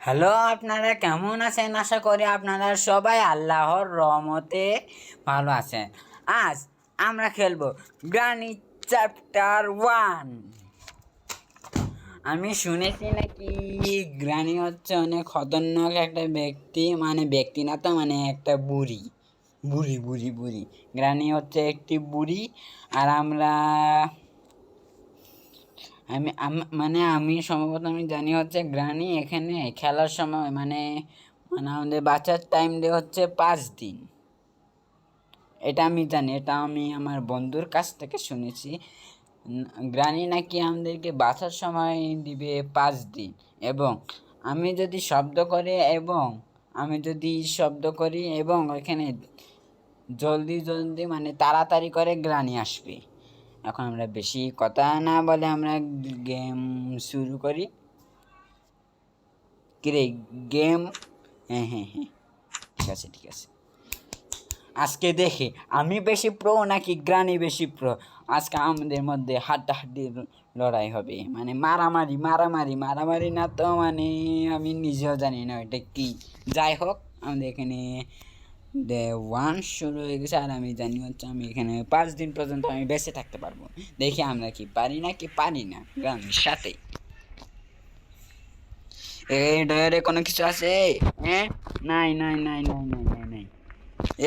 Hello, আপনারা কেমন আছেন? আশা করি আপনারা সবাই আল্লাহর রহমতে ভালো আছেন। আজ আমরা খেলবো গ্রানি চ্যাপ্টার 1। আমি শুনেছি নাকি গ্রানি হচ্ছে অনেক খতরনাক একটা ব্যক্তি, মানে ব্যক্তি না তো, মানে একটা বুড়ি বুড়ি বুড়ি বুড়ি গ্রানি হচ্ছে একটি বুড়ি। আর আমি সম্ভবত আমি জানি হচ্ছে গ্রানি এখানে খেলার সময় মানে মানে আমাদের বাচ্চার টাইম দিয়ে হচ্ছে 5 দিন। এটা আমি জানি, এটা আমি আমার বন্ধুর কাছ থেকে শুনেছি। গ্রানি নাকি আমাদেরকে বাঁচার সময় দিবে 5 দিন, এবং আমি যদি শব্দ করি এবং এখানে জলদি জলদি মানে তাড়াতাড়ি করে গ্রানি আসবে। এখন আমরা বেশি কথা না বলে আমরা গেম শুরু করি। কিরে গেম? হ্যাঁ হ্যাঁ হ্যাঁ, ঠিক আছে ঠিক আছে। আজকে দেখি আমি বেশি প্রো নাকি গ্রানি বেশি প্রো। আজকে আমাদের মধ্যে হাড্ডাহাড্ডি লড়াই হবে, মানে মারামারি মারামারি মারামারি না তো, মানে আমি নিজেও জানি না এটা কি। যাই হোক, আমাদের এখানে ডে 1 শুরু হয়ে গেছে, আর আমি জানি হচ্ছে আমি এখানে 5 দিন পর্যন্ত আমি বেঁচে থাকতে পারবো। দেখি আমরা কি পারি না কি পারি না গ্রামের সাথে। এই ডয়ারে কোনো কিছু আছে? হ্যাঁ, নাই নাই নাই নাই নাই নাই নাই।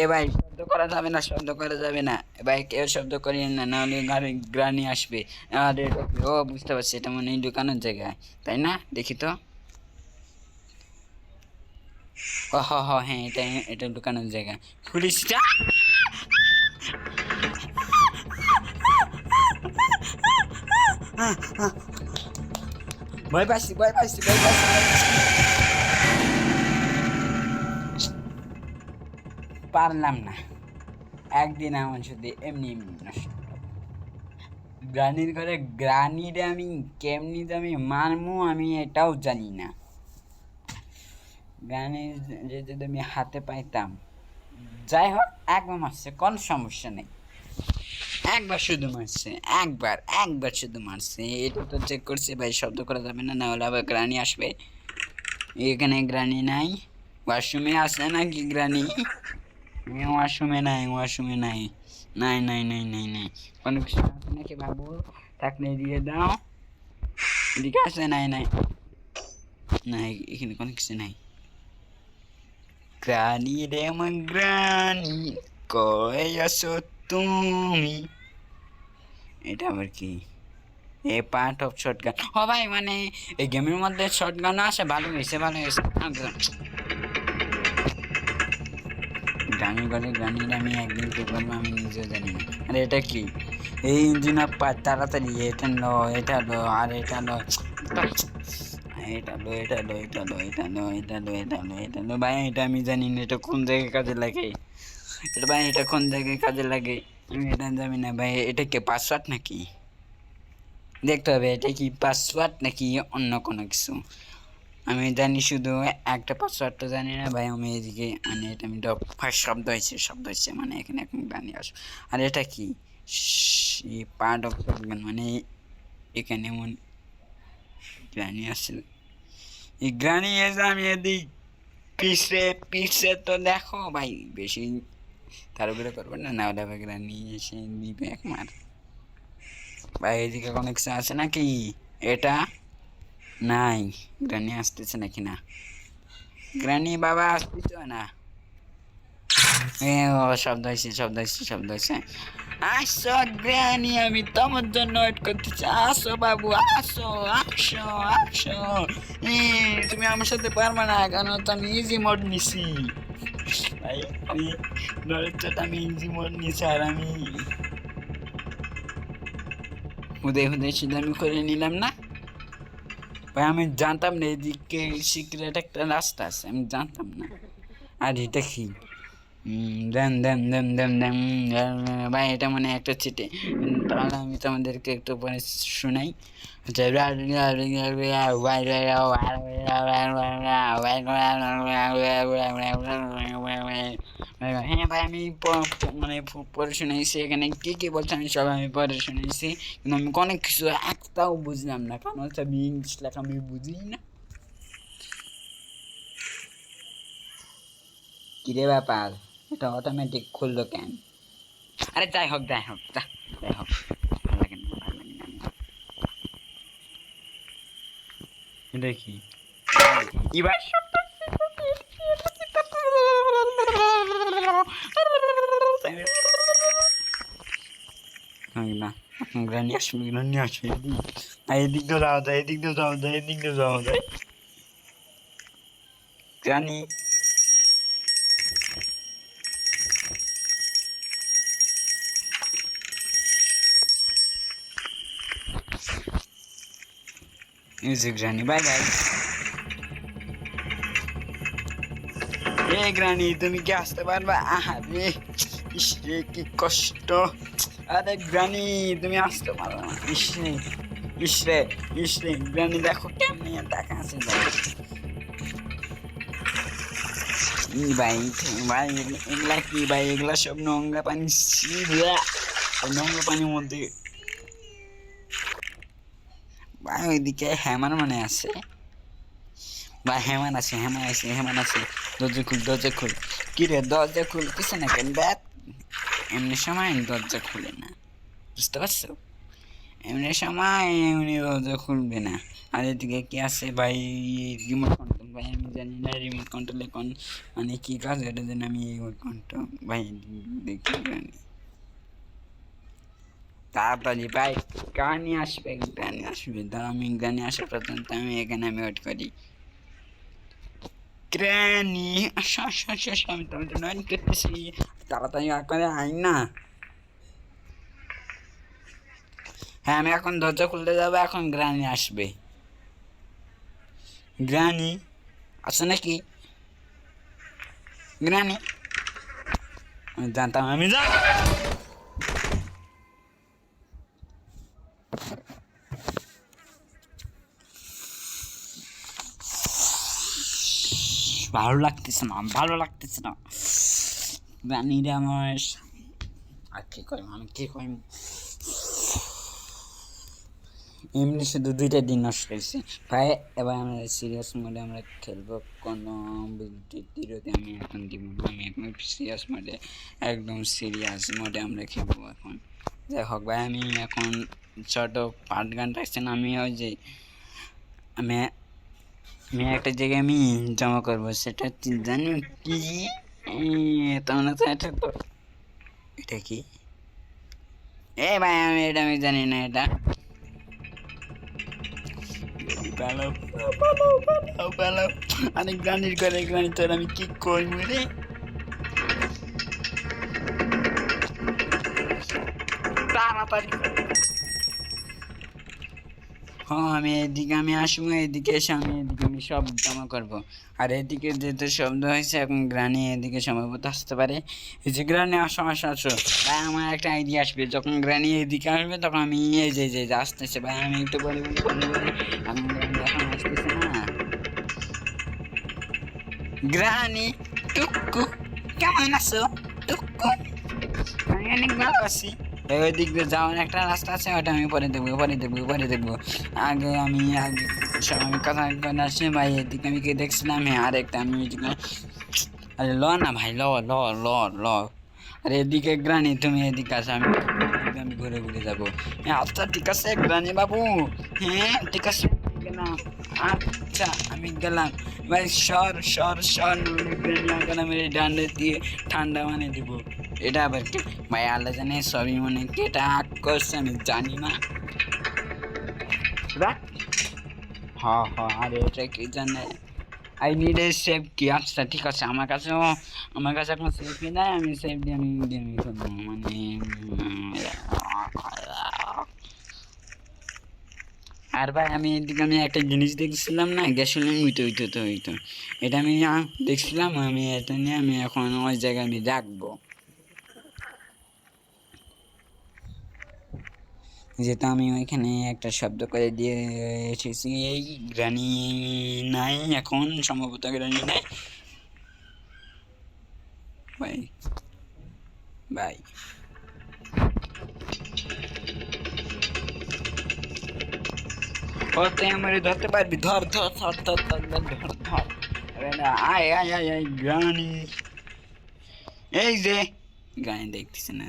এ ভাই, শব্দ করা যাবে না, শব্দ করা যাবে না। এ ভাই, কেউ শব্দ করিয়েন না, নাহলে গ্রানি আসবে। আর ও বুঝতে পারছি, এটা মনে হয় দোকানের জায়গায়, তাই না? দেখি তো। ও হ হ, হ্যাঁ, এটা এটা দোকানের জায়গা। পুলিশটা ভয় পাচ্ছি ভয় পাচ্ছি ভয় পাচ্ছি। পারলাম না, একদিন আমার শুধু এমনি এমনি নষ্ট। গ্রানির ঘরে গ্রানিরে আমি কেমনি আমি মারমু আমি এটাও জানি না। গ্রানির যদি আমি হাতে পাইতাম। যাই হোক, একবার মারছে, কোনো সমস্যা নেই। একবার শুধু মারছে, একবার একবার শুধু মারছে। এটা তো চেক করছি ভাই, শব্দ করা যাবে না, না হলে আবার গ্রানি আসবে। এখানে গ্রানি নাই। ওয়াশরুমে আছে নাকি গ্রানি? ওয়াশরুমে নাই, ওয়াশরুমে নাই, নাই নাই নাই নাই নাই। কোনো কিছু আছে নাকি বাবু? থাকলে দিয়ে দাও। এদিকে আছে? নাই নাই নাই, এখানে কোনো কিছু নাই। গ্রানি রে আমার গ্রানি, কই আছো তুমি? এটা আবার কি? এ পার্ট অফ শটগান। ও ভাই, মানে এই গেমের মধ্যে শটগান আসে, ভালো হয়েছে ভালো হয়েছে। গ্রামে গেলে গ্রামীণ আমি একদিন কি করবো আমি নিজেও জানি না। আরে এটা কি? এই ইঞ্জিন তাড়াতাড়ি এটা লো, এটা লো, আর এটা লো, এটা লো, এটা লো, এটা লো, এটা লো, এটা লো, এটা লো, এটা লো। ভাই, এটা আমি জানি না এটা কোন জায়গায় কাজে লাগে। এটা ভাই, এটা কোন জায়গায় কাজে লাগে আমি এটা জানি না ভাই। এটা কি পাসওয়ার্ড নাকি? দেখতে হবে এটা কি পাসওয়ার্ড নাকি অন্য কোনো কিছু। আমি জানি শুধু একটা পাসওয়ার্ডটা জানি না ভাই। আমি এদিকে মানে এটা আমি ফার্স্ট শব্দ হয়েছে মানে এখানে এখন গানি আসবো। আর এটা কি? পার্ট অফ শটগান, মানে এখানে এমন গ্রানি আসছিল। এই গ্রানি এসে আমি এদিক পিছে পিছে তো দেখো ভাই, বেশি তার উপরে করবো না, না হলে আবার গ্রানি এসে দিবে এক মার। ভাই এদিকে কোনো কিছু আছে নাকি? এটা নাই। গ্রানি আসতেছে নাকি না? গ্রানি বাবা আসতেছে না? শব্দ হয়েছে। আসো গ্রানি, আমি তোমার জন্য ওয়েট করতেছি। আসো বাবু, আসো আসো আসো। তুমি আমার সাথে পারবে না, কারণ তো আমি ইজি মোড নিছি ভাই। আমি আমি ইজি মোড নিছি, আর আমি হুদে শুধু আমি করে নিলাম না ভাই। আমি জানতাম না এদিকে সিক্রেট একটা রাস্তা আছে, আমি জানতাম না। আর এটা কি? দেন দেন দেন দেন দেন ভাই, এটা মানে একটা চিটে। তাহলে আমি তোমাদেরকে একটু পরে শোনাই। হ্যাঁ ভাই, আমি মানে পরে শুনেছি এখানে কি কি বলছে, আমি সব আমি পরে শুনেছি, কিন্তু আমি অনেক কিছু একটাও বুঝলাম না, কারণ হচ্ছে আমি ইংলিশ লেখা আমি বুঝি না। কিরে ব্যাপার, এটা অটোমেটিক খুললো কেন? আরে যাই হোক যাই হোক যাই হোক, ভালো লাগে না ভালো লাগে না। দেখি এবার না গ্রানি আসবে, গ্রানি আসবে, এদিক দিয়ে যাওয়া যায়, এদিক দিয়ে যাওয়া যায়, এদিক দিয়ে যাওয়া যায়। Granny granny bye bye. Granny তুমি কি আসতে পারবা? আরে ইসরে কি কষ্ট। আরে গ্রানি তুমি আসতে পারো না। ইসরে ইসরে ইসরে গ্রানি দেখো কেমনি টাকা আছে ভাই। ভাই এগুলা কি ভাই? এগুলা সব নোংরা পানি, নোংরা পানির মধ্যে ভাই। ওইদিকে হ্যামার মানে আছে বা হেমান আছে, হেমান আছে, হেমান আছে। দরজা খুল, দরজা খুল। কি রে দরজা খুলতেছে না কেন? দেখ এমনি সময় দরজা খুলে না, বুঝতে পারছো? এমনি সময় এমনি দরজা খুলবে না। আর এদিকে কি আছে ভাই? রিমোট কন্ট্রোল ভাই, আমি জানি না রিমোট কন্ট্রোল এখন মানে কি কাজ, এটা যেন আমি রিমোট কন্ট্রোল ভাই দেখি জানি। তাড়াতাড়ি ভাই গানি আসবে, গানি আসবে। ধর আমি গানি আসা পর্যন্ত আমি এখানে আমি ওয়েট করি। গ্র্যানি আসো আসো আসো আসো, আমি তোমার জন্য ওয়েট করতেছি। তাড়াতাড়ি করে আই না। হ্যাঁ আমি এখন দরজা খুলতে যাবো, এখন গ্র্যানি আসবে। গ্র্যানি আসো নাকি? গ্র্যানি আমি জানতাম, আমি জানতাম। ভালো লাগতেছে না, ভালো লাগতেছে না। গ্র্যানিরে আমার আর কি করবো, আমি কি করবো? এমনি শুধু দুইটা দিন নষ্ট হয়েছে ভাই। এবার আমরা সিরিয়াস মোডে আমরা খেলবো, কোনো বিরতি আমি এখন দিব না। আমি এখন সিরিয়াস মোডে, একদম সিরিয়াস মোডে আমরা খেলবো এখন। যাই হোক ভাই, আমি এখন ছোট পার্ট গান রাখছেন। আমি ওই যে আমি আমি একটা জায়গায় আমি জমা করবো, সেটা জানি কি তোমরা তো এটা তো এটা কি? ভাই আমি এটা আমি জানি না এটা। অনেক গানের করে গান, তোর আমি কি করবো রে? তাড়াতাড়ি হ্যাঁ, আমি এদিকে আমি আসবো, এদিকে এসে আমি এদিকে আমি সব জমা করবো। আর এদিকে যেহেতু শব্দ হয়েছে, এখন গ্রানি এদিকে সম্ভবত আসতে পারে। এই যে গ্রানি আসো আসো আসো ভাই, আমার একটা আইডিয়া আসবে। যখন গ্রানি এদিকে আসবে তখন আমি এই যে যে আসতেছে ভাই, আমি একটু বলি বলি বলি বলি, এখন গ্রানি এখন আসতেছে না। গ্রানি টুকু কেমন আছো? টুকু আমি অনেক ভালো আছি। ওই দিক দিয়ে যাওয়ার একটা রাস্তা আছে, ওটা আমি পরে দেবো, পরে দেবো, পরে দেবো। আগে আমি আগে সব আমি কথা আসছি ভাই। এদিকে আমি কে দেখছিলাম, হ্যাঁ আরেকটা আমি ওইদিকে। আরে ল না ভাই, ল ল ল ল। আরে এদিকে গ্রানি তুমি এদিকে আসো, আমি ঘুরে ঘুরে যাবো। হ্যাঁ আচ্ছা ঠিক আছে গ্রানি বাবু, হ্যাঁ ঠিক আছে গেলাম। আচ্ছা আমি গেলাম ভাই। সর সর সর, গ্রানি এখন আমি ডান্ডে দিয়ে ঠান্ডা মানে দিব। এটা আবার কি ভাই? আল্লাহ জানে, সবই মনে কেটা আগ করছে আমি জানি না। হ্যাঁ হ্যাঁ, আরে এটা কি জানে? আই নিড এ সেফ কি? আচ্ছা ঠিক আছে, আমার কাছে এখন সেফই নাই। আমি সেফ দিয়ে আমি করবো মানে আর ভাই আমি এদিকে আমি একটা জিনিস দেখছিলাম না, গ্যাসোলিন হইতো এটা আমি দেখছিলাম। আমি এটা নিয়ে আমি এখন ওই জায়গায় আমি রাখবো, যেহেতু আমি ওইখানে একটা শব্দ করে দিয়ে এসেছি। এই গ্রানি নাই এখন, সম্ভবত গ্রানি নাই ভাই। ভাই ও তুই আমার ধরতে পারবি? ধর ধর ধর ধর ধর ধর ধর ধর। আরে না, আয় আয় আয় আয় গ্রানি এই যে গায়ে দেখতেছে না।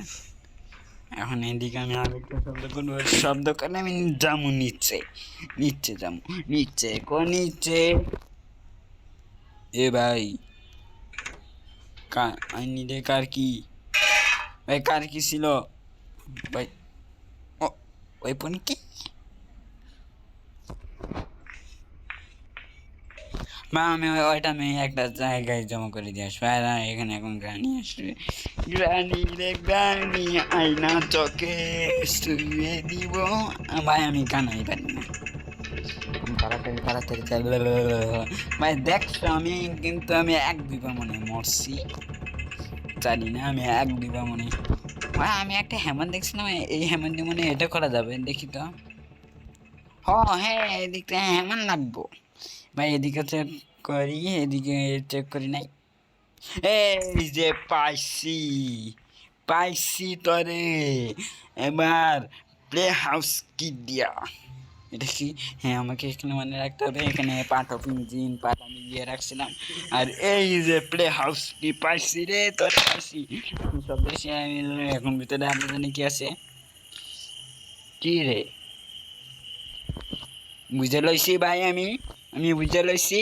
এখন এদিকে আমি আরেকটা শব্দ করবো, শব্দ করে আমি যাবো নিচে, নিচে যাবো, নিচে নিচে। এ ভাই আইনি রে, কার কি ভাই, কার কি ছিল ভাই? ও ওই পন কি মা, আমি ওইটা আমি একটা জায়গায় জমা করে দিয়ে আসবো। আর এখানে এখন গ্রানি আসবে, গ্রানি রে গ্রানি আয়না চোখে শুয়ে দিব। ভাই আমি গানাই পারি না, তাড়াতাড়ি তাড়াতাড়ি চাই ভাই। দেখছো আমি কিন্তু আমি 1-2 বার মনে মরছি, জানি না আমি 1-2 বার মনে। ভাই আমি একটা হেমন দেখছিলাম, এই হেমন দিয়ে মনে এটা করা যাবে, দেখি তো। হ্যাঁ এদিকে হেমন লাগবো ভাই, এদিকে চেক করি, এদিকে চেক করি নাই। এই যে পাইছি, পাইছি তরে। এবার প্লে হাউস কি দিয়া, এটা কি? হ্যাঁ আমাকে এখানে মনে রাখতে হবে, এখানে পার্ট অফ ইঞ্জিন পার্ট আমি দিয়ে রাখছিলাম। আর এই যে প্লে হাউসটি পাইছি রে, তোর পাইছি সব বেশি। আমি এখন ভিতরে আপনার জানি কি আছে, কি রে? বুঝে লইছি ভাই, আমি বুঝে লইছি,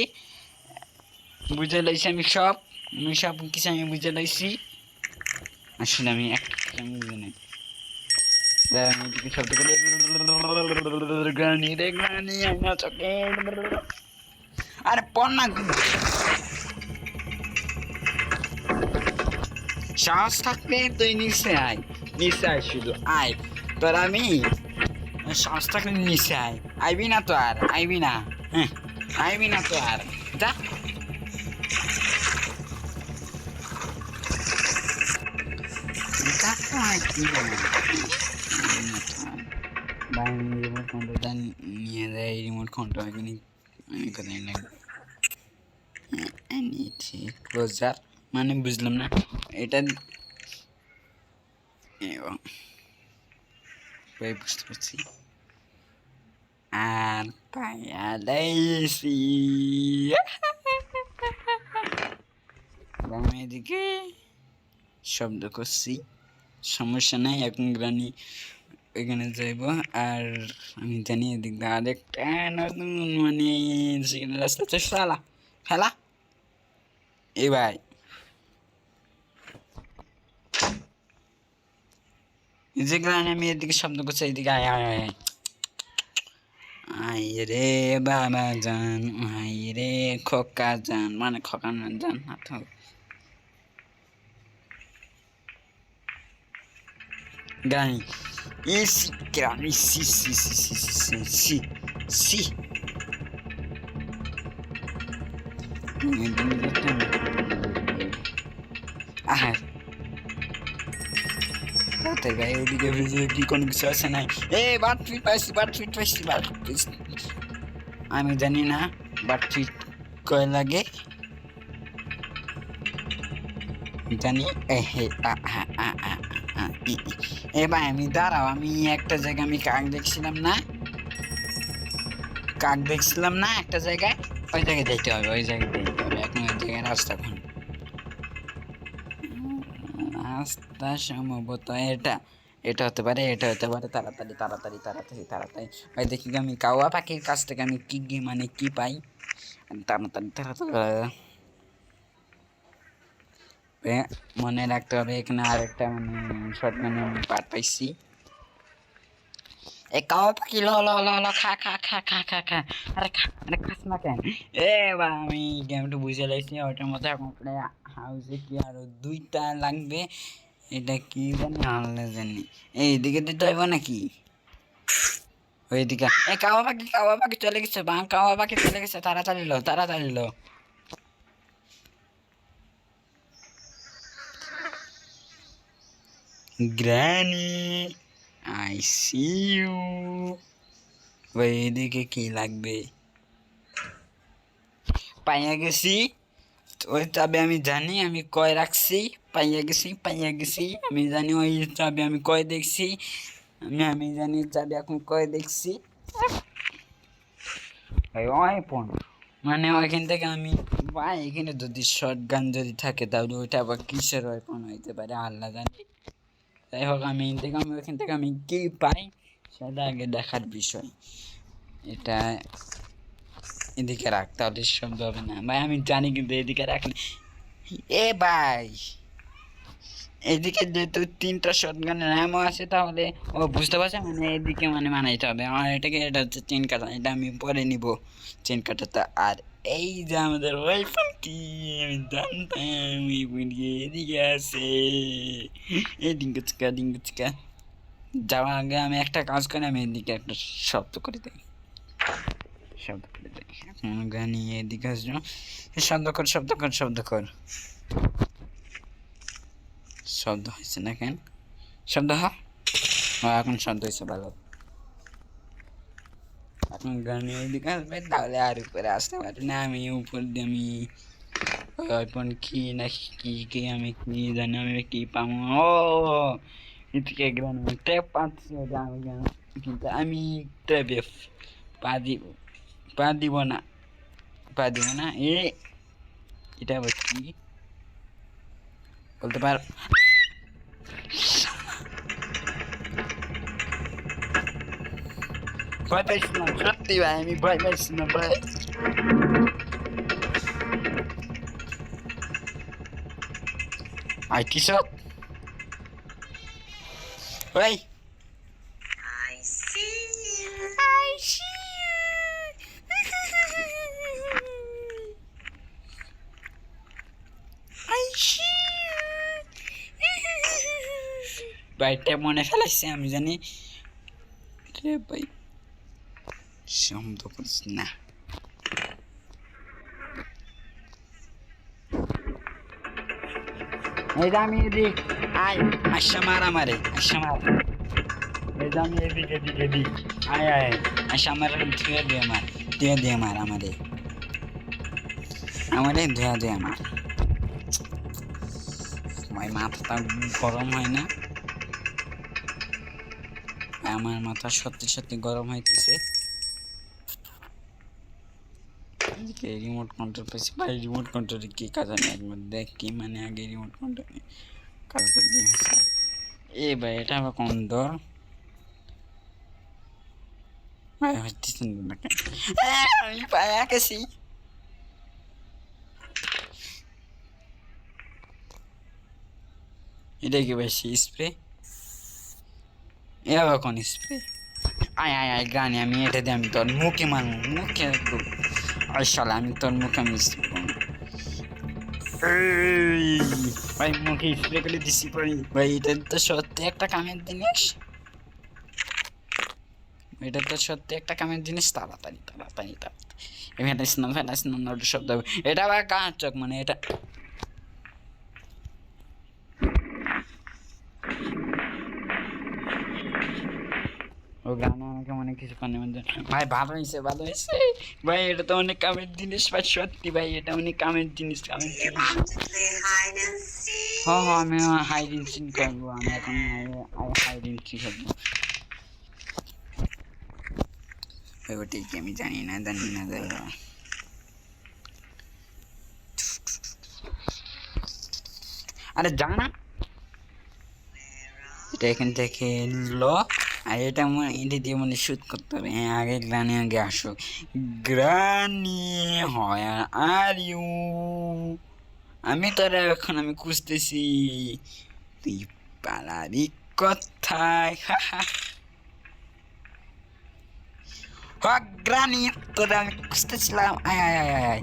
বুঝে লইছি আমি সব, আমি সব কিছু আমি বুঝে লইছি। আসলে আমি একটা আমি বুঝে নাই। শব্দ করে গ্রানি রে গ্রানি আয়না চোখে। আরে পড় না, সাহস থাকলে তুই নিচে আয়, নিচে আয়, শুধু আয়। তোর আমি সাহস থাকলে নিচে আয়, আইবি না তো আর, আইবি না, হ্যাঁ আইবি না তো আর, যা। রিমোট কন্ট্রোলটা নিয়ে যায়, রিমোট কন্ট্রোল আমি কোথায় লাগবে ক্লোজার মানে বুঝলাম না এটা। বুঝতে পারছি। আর পাইয়া লাইছি আমি এদিকে শব্দ করছি, সমস্যা নাই। এখন গ্রানি এখানে যাইব, আর আমি জানি এদিক দিয়ে আরেকটা নতুন মানে রাস্তা তো ফেলা ফেলা। এ ভাই যে গ্রানি আমি এদিকে শব্দ করছি, এদিকে আয় আয় আয় আয় রে বাবা জান, আয় রে খোকা জান, মানে খোকা জান না তো। Grani. Esse grani, si. Ah, তাই ভাই ওইদিকে কি কোনো কিছু আছে নাই? বাট ফিট পাইছি, বাট ফিট পাইছি, বাট আমি জানি না বাট ফিট কয় লাগে, জানি ভাই আমি দাঁড়াও, আমি একটা জায়গায় আমি কাক দেখছিলাম না, কাক দেখছিলাম না একটা জায়গায়, ওই জায়গায় যেতে হবে, ওই জায়গায় যেতে হবে। এখন ওই জায়গায় রাস্তা কোন? রাস্তা সম্ভবত এটা, এটা হতে পারে, এটা হতে পারে। তাড়াতাড়ি তাড়াতাড়ি তাড়াতাড়ি তাড়াতাড়ি ভাই, দেখি আমি কাওয়া পাখির কাছ থেকে আমি কি মানে কি পাই। তাড়াতাড়ি তাড়াতাড়ি মনে রাখতে হবে। এখানে আরেকটা মানে শর্ট মানে আমি পাট পাইছি। এ কাওয়া পাখি ল ল ল ল খা খা খা খা খা খা, আরে খা, আরে খাস না কেন? বা আমি গেমটা বুঝে লাইছি, ওটার মধ্যে এখন হাউসে কি আরো 2টা লাগবে। এটা কি জানি, আনলে জানি এইদিকে দিতে হইব নাকি ওইদিকে? কাওয়া পাখি চলে গেছে, বা কাওয়া পাখি চলে গেছে, তাড়াতাড়ি লো তাড়াতাড়ি লো। Granny I see you. ভাই এদিকে কি লাগবে? পাইয়া গেছি, ওই চাবি আমি জানি, আমি কয় রাখছি, পাইয়া গেছি আমি জানি, ওই চাবি আমি কয় দেখছি, আমি জানি চাবি এখন কয় দেখছি। ভাই ওই ফোন মানে ওইখান থেকে আমি ভাই এখানে যদি শর্ট গান যদি থাকে তাহলে ওইটা আবার কিসের ওয়েপন হইতে পারে আল্লাহ জানে। যাই হোক আমি ওইখান থেকে আমি কি পাই সেটা আগে দেখার বিষয়। এটা এদিকে রাখ তাহলে শব্দ হবে না ভাই, আমি জানি কিন্তু এদিকে রাখলে এ ভাই এদিকে যেহেতু 3টা শটগানের এমন আছে তাহলে ও বুঝতে পারছে মানে এদিকে মানে মানাইতে হবে আমার এটাকে। এটা হচ্ছে চেন কাটা, এটা আমি পরে নিব চেন কাটাটা। আর এই যে আমাদের ওয়াইফাই কি আমি জানতাম এদিকে আছে। এই ডিঙ্গুচকা ডিঙ্গুচকা যাওয়ার আগে আমি একটা কাজ করে আমি এদিকে একটা শব্দ করে দিই, শব্দ করে দিই। এখন গানি এদিকে আসবো, শব্দ কর শব্দ কর শব্দ কর। শব্দ হয়েছে না কেন? শব্দ হয় এখন শব্দ হয়েছে ভালো। এখন গানি এদিকে আসবে তাহলে আর উপরে আসতে পারি না আমি। উপর দিয়ে আমি ওয়েপন কি না কি কি আমি কি জানি আমি কি পাবো। ও এদিকে গ্রামে ট্যাপ পাচ্ছি আমি কেন, কিন্তু আমি ট্যাপে পা দিব না এটা আবার কি বলতে পার। ভয় পাইছি না সত্যি ভাই, আমি ভয় পাইছি না ভাই। আর কি সব ভাই I see you. ভাইটা মনে ফেলাইছে আমি জানি রে ভাই, শব্দ করিস না। এই যে আমি এদিক আয় আশা মার আমারে আশা মার। এই যে আমি এদিক এদিক এদিক আয় আয় আশা মার ধুয়ে দিয়ে মার আমারে ধুয়ে আমার। ভাই মাথাটা গরম হয় না, আমার মাথা সত্যি সত্যি গরম হইতেছে। রিমোট কন্ট্রোল পেয়েছি ভাই, রিমোট কন্ট্রোলে কি কাজ আমি একবার দেখি, মানে আগে রিমোট কন্ট্রোলে কাজটা দিয়ে এ ভাই এটা আবার কোন দর ভাই হচ্ছে না কেন আমি পায়া গেছি। এটা কি ভাই স্প্রে, এ আবার কোন স্প্রে? আয় আয় আয় গানে আমি এটা দিয়ে আমি তোর মুখে মারবো, মুখে একটু শালা আমি তোর মুখে আমি ভাই মুখে স্প্রে করে দিছি পরে। ভাই এটা তো সত্যি একটা কামের জিনিস, এটা তো সত্যি একটা কামের জিনিস। তাড়াতাড়ি তাড়াতাড়ি তাড়াতাড়ি ফেলাইস না শব্দ হবে। এটা আবার কার চোখ মানে এটা ও গানে আমাকে মনে কিছু কানে মধ্যে ভাই ভালো হয়েছে ভাই। এটা তো অনেক কামের জিনিস ভাই, সত্যি ভাই এটা অনেক কামের জিনিস কামের জিনিস। হ্যাঁ আমি হাইড এন্ড সিক করবো, আমি এখন হাইড এন্ড সিক করবো। ওটা কি আমি জানি না যাই আরে জানা এটা এখান থেকে লো। আর এটা এটা দিয়ে মানে শুট করতে হবে। হ্যাঁ আগে গ্রানি আগে আসো, গ্রানি হয় আর ইউ আমি তোরা এখন আমি খুঁজতেছি তুই পালারি কোথায়। গ্রানি তোরা আমি খুঁজতেছিলাম, আয় আয় আয় আয়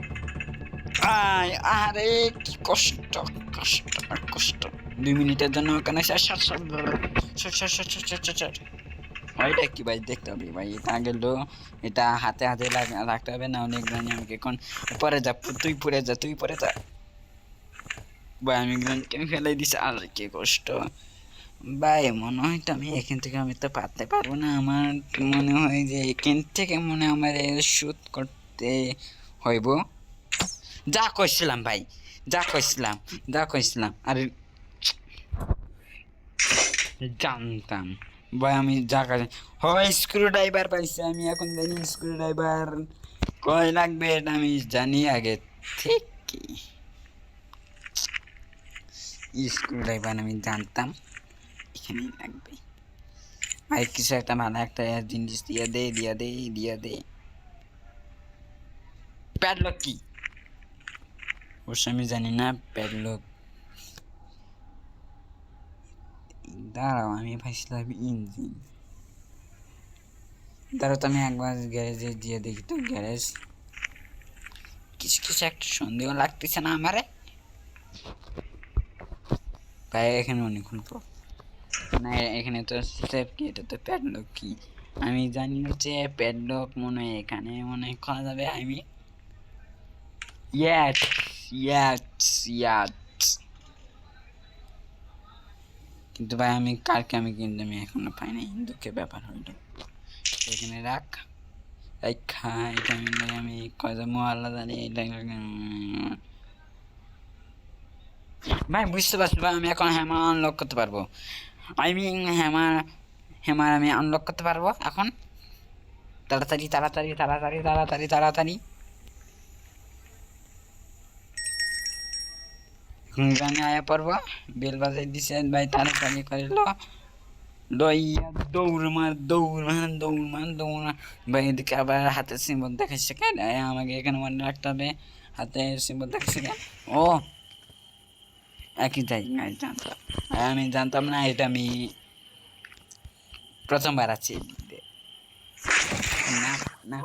আয় আরে কি কষ্ট কষ্ট কষ্ট। 2 মিনিটের জন্য ওখানে ওইটা কি ভাই দেখতে হবে ভাই, এটা গেল এটা হাতে হাতে রাখতে হবে না অনেক গ্রানি আমাকে এখন পরে যা তুই পরে যা ভাই আমি গ্রানকে আমি ফেলাই দিছি। আর কি কষ্ট ভাই, মনে হয় তো আমি এখান থেকে আমি তো পারতে পারবো না। আমার মনে হয় যে এখান থেকে মনে আমার শুট করতে হইব। যা কইছিলাম ভাই যা কইছিলাম আরে জানতাম ভাই আমি যা কাজ হয়। স্ক্রু ড্রাইভার পাইছি আমি, এখন জানি স্ক্রু ড্রাইভার কয় লাগবে এটা আমি জানি আগে ঠিক। স্ক্রু ড্রাইভার আমি জানতাম এখানেই লাগবে। ভাই কিছু একটা ভালো একটা জিনিস দিয়ে দে। প্যাডলক কি অবশ্য আমি জানি না প্যাডলক। দাঁড়াও আমি ভাবছিলাম ইঞ্জিন। দাঁড়াও তো আমি একবার গ্যারেজে দিয়ে দেখি তো। গ্যারেজ কিছু কিছু একটা সন্দেহ লাগতেছে না আমারে ভাই। এখানে অনেকক্ষণ পর না, এখানে তো সেফ কি, এটা তো প্যাডলক কি। আমি জানি হচ্ছে প্যাডলক মনে হয় এখানে মনে হয় খোলা যাবে। আমি ইয়াস ইয়াস ইয়াস কিন্তু ভাই আমি কারকে আমি কিন্তু আমি এখনো পাই নাই। দুঃখের ব্যাপার হইল। এখানে রাখ রাখা এটা আমি কয়টা মোয়াল্লা জানি এটা। ভাই বুঝতে পারছি ভাই আমি এখন হ্যামার আনলক করতে পারবো। আমি হ্যামার আমি আনলক করতে পারবো এখন। তাড়াতাড়ি তাড়াতাড়ি তাড়াতাড়ি তাড়াতাড়ি তাড়াতাড়ি গানে আয়া পড়বো। বেল বাজাই দিছে ভাই তাড়াতাড়ি করিল। লইয়া দৌড় মার দৌড় মার দৌড় মার দৌড় মার ভাই। এদিকে আবার হাতের সিম্বল দেখাচ্ছে কেন? আমাকে এখানে মনে রাখতে হবে হাতের সিম্বল দেখাচ্ছে কেন। ও একই জায়গায় জানতাম। আমি জানতাম না এটা আমি প্রথমবার আছি। না না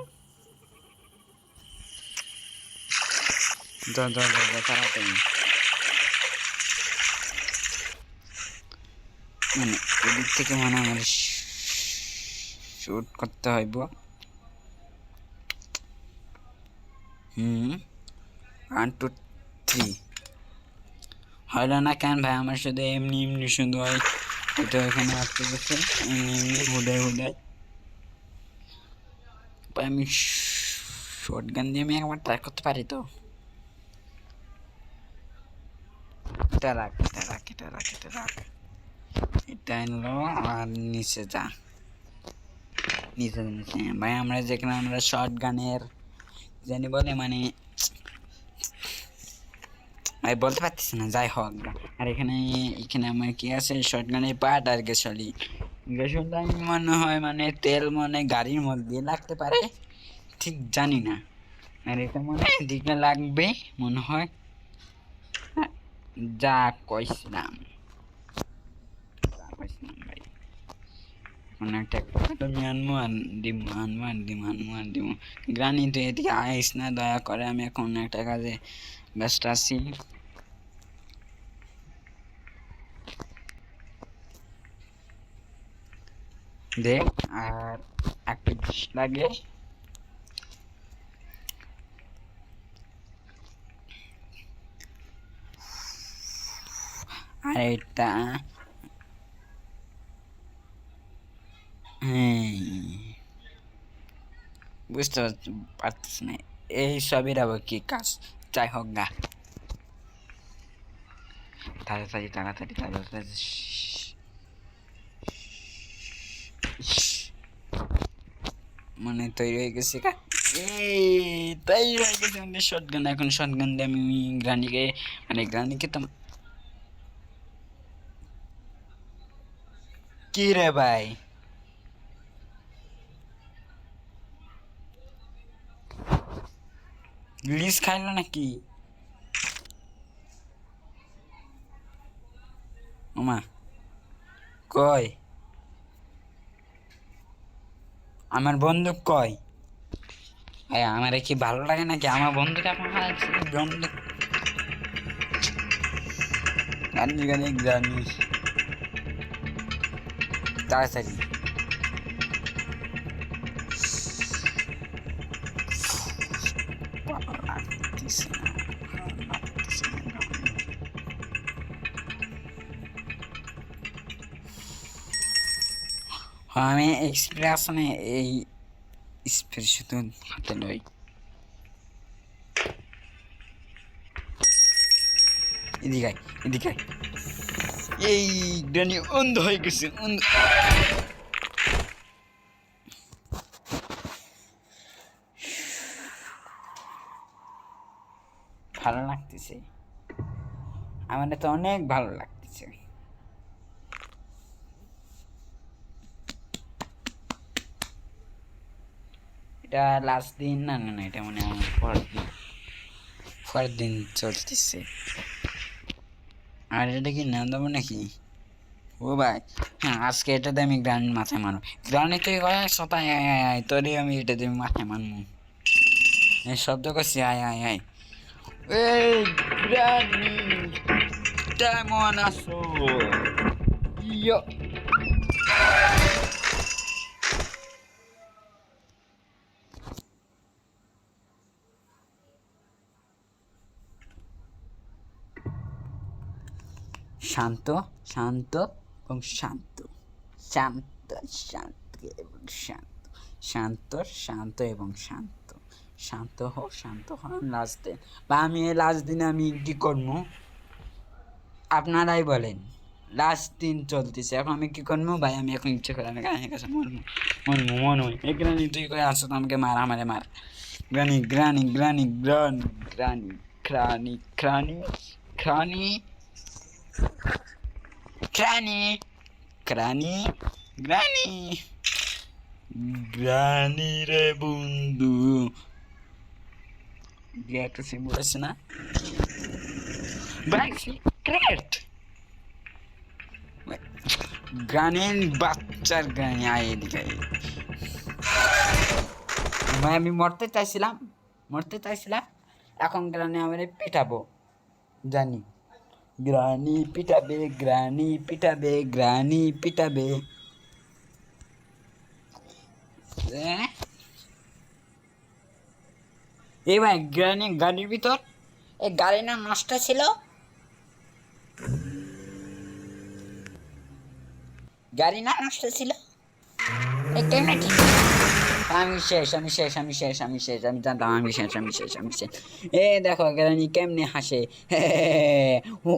তাড়াতাড়ি মানে এদিক থেকে মানে আমার শুট করতে হইব। 1 2 3 হয় না কেন ভাই? আমার শুধু এমনি এমনি শুধু হয়। এটা এখানে আসতে গেছে এমনি এমনি হুদায় হুদায়। আমি শর্ট গান দিয়ে আমি একবার ট্রাই করতে পারি তো। এটা রাখ এটা রাখ এটা রাখ এটা রাখ। এটা এলো আর নিচে যা নিচে নিচে ভাই। আমরা যেখানে আমরা শর্ট গানের জানি বলে মানে আমি বলতে পারতেছি না। যাই হোক আর এখানে এখানে আমার কি আছে শর্ট গানের পার্ট আর গ্যাসলি। গ্যাসলটা আমি মনে হয় মানে তেল মনে গাড়ির মধ্যে লাগতে পারে ঠিক জানি না। আর এটা মনে হয় দিকে লাগবে মনে হয়। যা কইছিলাম ভাই কোনো একটা তুমি আনবো আনদিমো আনবো আনদিমো আনবো আনদিমো। গ্রানি তুই এদিকে আইস না দয়া করে। আমি এখন একটা কাজে ব্যস্ত আছি। দেখ আর একটা জিনিস লাগে। আর এটা বুঝতে পারতেছি না এই সবের আবার কি কাজ। যাই হোক গা তাড়াতাড়ি তাড়াতাড়ি তাড়াতাড়ি মানে তৈরি হয়ে গেছে কা। তৈরি হয়ে গেছে মানে শটগান। এখন শটগান দিয়ে আমি গ্রানিকে মানে গ্রানিকে তো কি রে ভাই গ্লিচ খাইলো নাকি? ওমা কই আমার বন্দুক কই? আমার কি ভালো লাগে নাকি আমার বন্ধুক এখন বন্ধুক গানি গানি গানি তাড়াতাড়ি আমি এক্সপ্রেস এই স্প্রে শুধু হাতে লই। এদিকে এদিকে এই গ্রানি অন্ধ হয়ে গেছে অন্ধ। ভালো লাগতেছে, আমার তো অনেক ভালো লাগতেছে। এটা লাস্ট দিন, না না না, এটা মনে হয় পরের দিন চলতেছে। আর এটা কি না দেবো নাকি? ও ভাই, হ্যাঁ আজকে এটাতে আমি গ্রানি মাথায় মারো। গ্রানি তুই সতায় আয় আয় আয়, তোরই আমি এটাতে মাথায় মারবো। এই শব্দ করছি, আয় আয় আয়। এই গ্রানি, কেমন আছো? ইয়ো। শান্ত, শান্ত এবং শান্ত, শান্ত, শান্ত এবং শান্ত, শান্ত, শান্ত এবং শান্ত, শান্ত হো, শান্ত হন লাস্ট দিন। বা আমি এই লাস্ট দিনে আমি কি করবো আপনারাই বলেন। লাস্ট দিন চলতেছে, এখন আমি কি করবো ভাই? আমি এখন ইচ্ছে করে আমি গ্রানির কাছে মরবো, মরবো মনে হয়। এই গ্রানি তুই করে আসো তো, আমাকে মার, আমারে মার। Granny granny granny granny granny granny granny granny granny granny granny granny রে বন্ধু, একটা সিম বলেছে না ভাই, সিক্রেট গ্রানির বাচ্চার গ্রানি, আয় এদিকে আয়। ভাই আমি মরতে চাইছিলাম, এখন গ্রানি আমার পিটাবো জানি। গ্রানি পিটাবে, গ্রানি পিটাবে, গ্রানি পিটাবে। এই ভাই গ্রানি গাড়ির ভিতর, এই গাড়ি না নষ্ট ছিল, গাড়ি না নষ্ট ছিল, এই কেমনে ঠিক? আমি শেষ, আমি শেষ, আমি শেষ, আমি শেষ, আমি জানতাম আমি শেষ, আমি শেষ, আমি শেষ। এ দেখো গ্রানি কেমনে হাসে, ও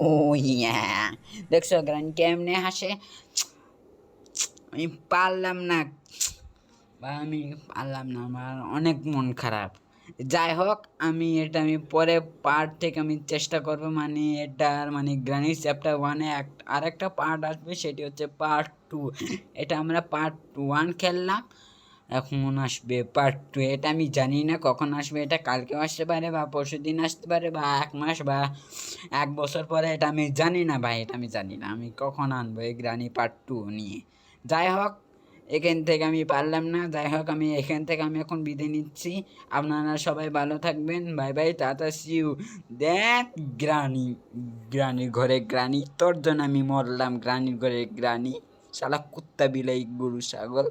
ইয়া, দেখছো গ্রানি কেমনে হাসে? আমি পারলাম না, বা আমি পারলাম না, আমার অনেক মন খারাপ। যাই হোক, আমি পরে পার্ট থেকে আমি চেষ্টা করব, মানে এটার মানে গ্রানি চ্যাপ্টার ওয়ানে আর একটা পার্ট আসবে, সেটি হচ্ছে পার্ট টু। এটা আমরা পার্ট ওয়ান খেললাম, এখন আসবে পার্ট টু। এটা আমি জানি না কখন আসবে, এটা কালকেও আসতে পারে বা পরশু দিন আসতে পারে বা 1 মাস বা 1 বছর পরে, এটা আমি জানি না ভাই, এটা আমি জানি না আমি কখন আনবো এই গ্রানি পার্ট টু নিয়ে। যাই হোক, এখান থেকে আমি পারলাম না, যাই হোক আমি এখান থেকে আমি এখন বিদায় নিচ্ছি। আপনারা সবাই ভালো থাকবেন, বাই বাই, টাটা, সিউ। দেখ গ্রানি, গ্রানির ঘরে গ্রানি, তোর জন্য আমি মরলাম, গ্রানির ঘরে গ্রানি, শালা কুত্তা বিলাই গরু ছাগল।